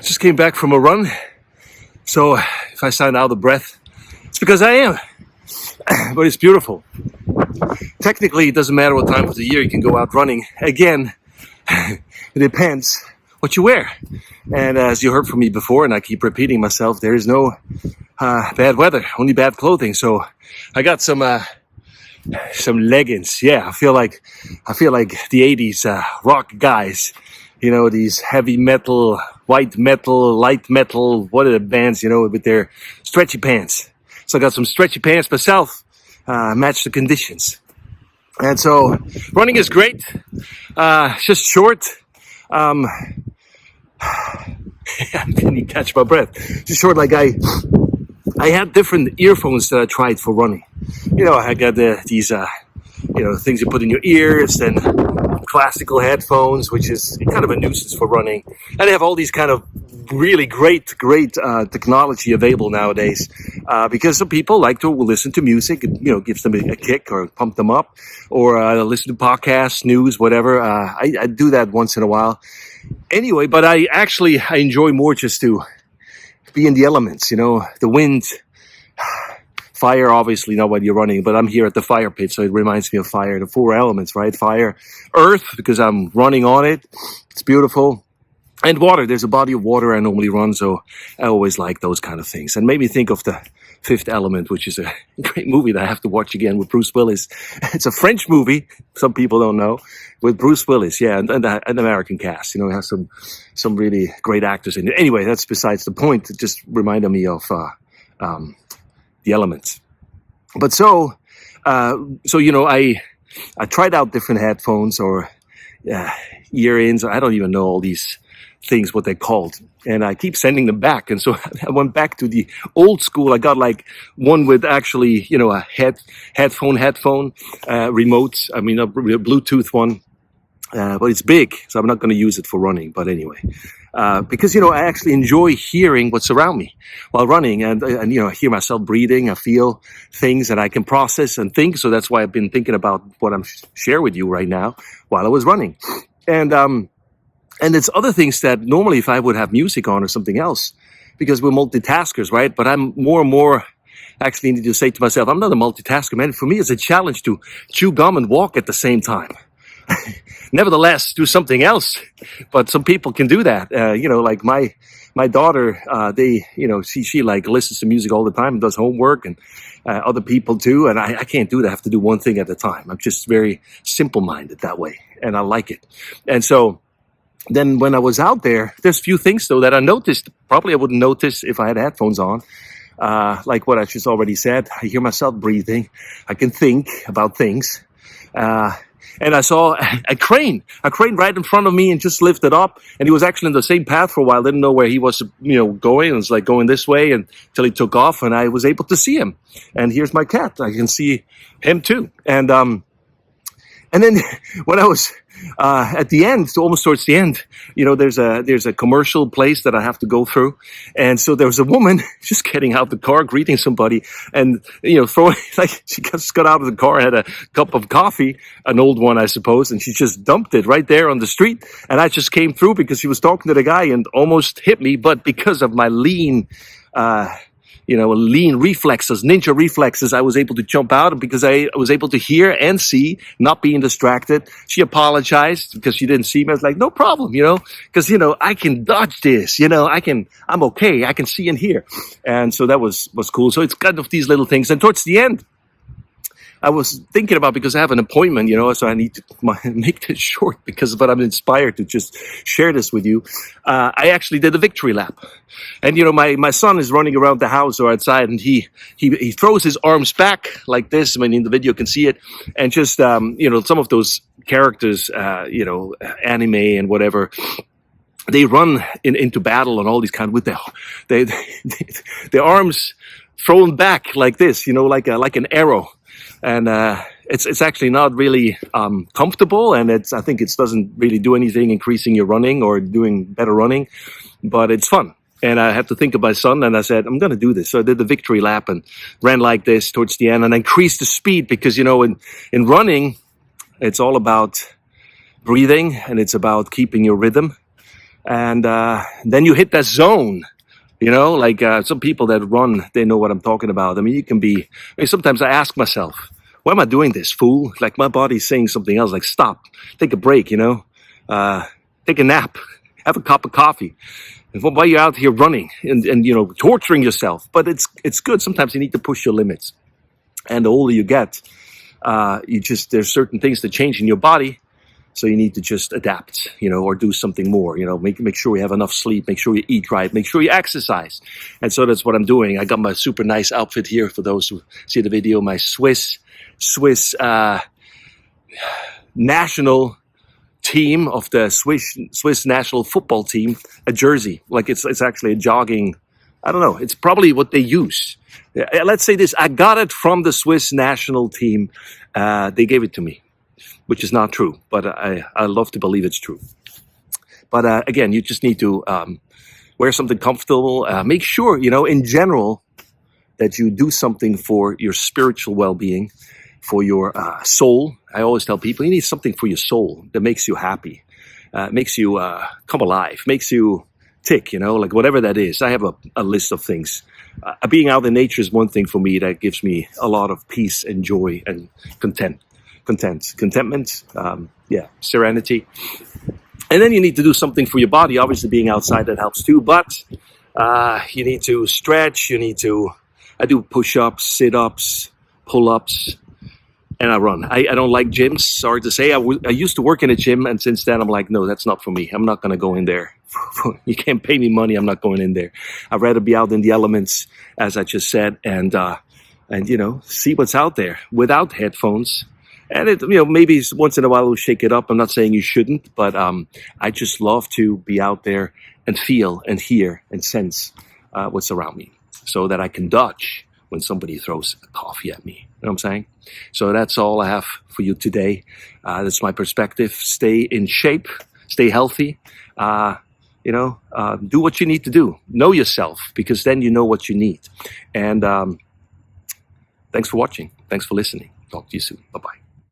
Just came back from a run, so if I sound out of breath, it's because I am. But it's beautiful. Technically, it doesn't matter what time of the year you can go out running. Again, it depends what you wear. And as you heard from me before, and I keep repeating myself, there is no bad weather, only bad clothing. So I got some leggings. Yeah, I feel like the 80s rock guys. You know, these heavy metal, white metal, light metal, what are the bands, you know, with their stretchy pants. So I got some stretchy pants myself, match the conditions. And so running is great. Just short. I didn't catch my breath. Just short, like I had different earphones that I tried for running. You know, I got these things you put in your ears, and classical headphones, which is kind of a nuisance for running. And they have all these kind of really great technology available nowadays, because some people like to listen to music. It, gives them a kick or pump them up, or listen to podcasts, news, whatever. I do that once in a while. Anyway, but I enjoy more just to be in the elements, the wind, fire, obviously not when you're running, but I'm here at the fire pit, so it reminds me of fire, the four elements, right? Fire, earth, because I'm running on it. It's beautiful. And water. There's a body of water I normally run, so I always like those kind of things. And made me think of The Fifth Element, which is a great movie that I have to watch again with Bruce Willis. It's a French movie, some people don't know, with Bruce Willis, yeah, and an American cast. It has some really great actors in it. Anyway, that's besides the point. It just reminded me of The Elements. But so I tried out different headphones or ear-ins. I don't even know all these things, what they're called. And I keep sending them back. And so I went back to the old school. I got like one with actually, a headphone, remotes. I mean, a Bluetooth one. But it's big, so I'm not going to use it for running. But anyway, because, I actually enjoy hearing what's around me while running. And I hear myself breathing. I feel things that I can process and think. So that's why I've been thinking about what I'm share with you right now while I was running. And it's other things that normally if I would have music on or something else, because we're multitaskers, right? But I'm more and more actually need to say to myself, I'm not a multitasker, man. For me, it's a challenge to chew gum and walk at the same time. Nevertheless, do something else. But some people can do that. Like my daughter, she like listens to music all the time and does homework, and other people too. And I can't do that. I have to do one thing at a time. I'm just very simple-minded that way, and I like it. And so then when I was out there, there's a few things though that I noticed. Probably I wouldn't notice if I had headphones on. Like what I just already said, I hear myself breathing. I can think about things. And I saw a crane right in front of me and just lifted up. And he was actually in the same path for a while. Didn't know where he was, going. It was like going this way until he took off, and I was able to see him. And here's my cat. I can see him too. And then when I was at the end, so almost towards the end, there's a commercial place that I have to go through, and so there was a woman just getting out the car, greeting somebody, and throwing, like, she just got out of the car, had a cup of coffee, an old one, I suppose, and she just dumped it right there on the street, and I just came through because she was talking to the guy and almost hit me, but because of my lean reflexes, ninja reflexes, I was able to jump out, and because I was able to hear and see, not being distracted. She apologized because she didn't see me. I was like, no problem, because, I can dodge this, I'm okay. I can see and hear. And so that was cool. So it's kind of these little things. And towards the end, I was thinking about, because I have an appointment, so I need to make this short but I'm inspired to just share this with you. I actually did a victory lap. And, my son is running around the house or outside, and he throws his arms back like this. I mean, in the video you can see it. And just, some of those characters, anime and whatever, they run into battle and all these kind of, with their arms thrown back like this, like an arrow. And it's actually not really comfortable, and I think it doesn't really do anything increasing your running or doing better running, but it's fun. And I had to think of my son, and I said, I'm going to do this. So I did the victory lap and ran like this towards the end, and increased the speed because, in running, it's all about breathing, and it's about keeping your rhythm. And then you hit that zone. Like some people that run, they know what I'm talking about. I mean, sometimes I ask myself, why am I doing this, fool? Like my body's saying something else, like stop, take a break, take a nap, have a cup of coffee. While you're out here running and torturing yourself. But it's good. Sometimes you need to push your limits. And the older you get, there's certain things that change in your body. So you need to just adapt, or do something more, make sure you have enough sleep, make sure you eat right, make sure you exercise. And so that's what I'm doing. I got my super nice outfit here for those who see the video, my Swiss national team of the Swiss national football team, a jersey. Like it's actually a jogging, I don't know, it's probably what they use. Let's say this, I got it from the Swiss national team. They gave it to me, which is not true, but I love to believe it's true. But again, you just need to wear something comfortable. Make sure, in general, that you do something for your spiritual well-being, for your soul. I always tell people, you need something for your soul that makes you happy, makes you come alive, makes you tick, like whatever that is. I have a list of things. Being out in nature is one thing for me that gives me a lot of peace and joy and contentment, serenity. And then you need to do something for your body. Obviously being outside, that helps too, but you need to stretch, I do push-ups, sit-ups, pull-ups, and I run. I don't like gyms, sorry to say. I used to work in a gym, and since then I'm like, no, that's not for me. I'm not going to go in there. You can't pay me money. I'm not going in there. I'd rather be out in the elements, as I just said, and see what's out there without headphones. And maybe once in a while we'll shake it up. I'm not saying you shouldn't, but I just love to be out there and feel and hear and sense what's around me, so that I can dodge when somebody throws a coffee at me. You know what I'm saying? So that's all I have for you today. That's my perspective. Stay in shape, stay healthy. Do what you need to do. Know yourself, because then you know what you need. And thanks for watching. Thanks for listening. Talk to you soon. Bye-bye.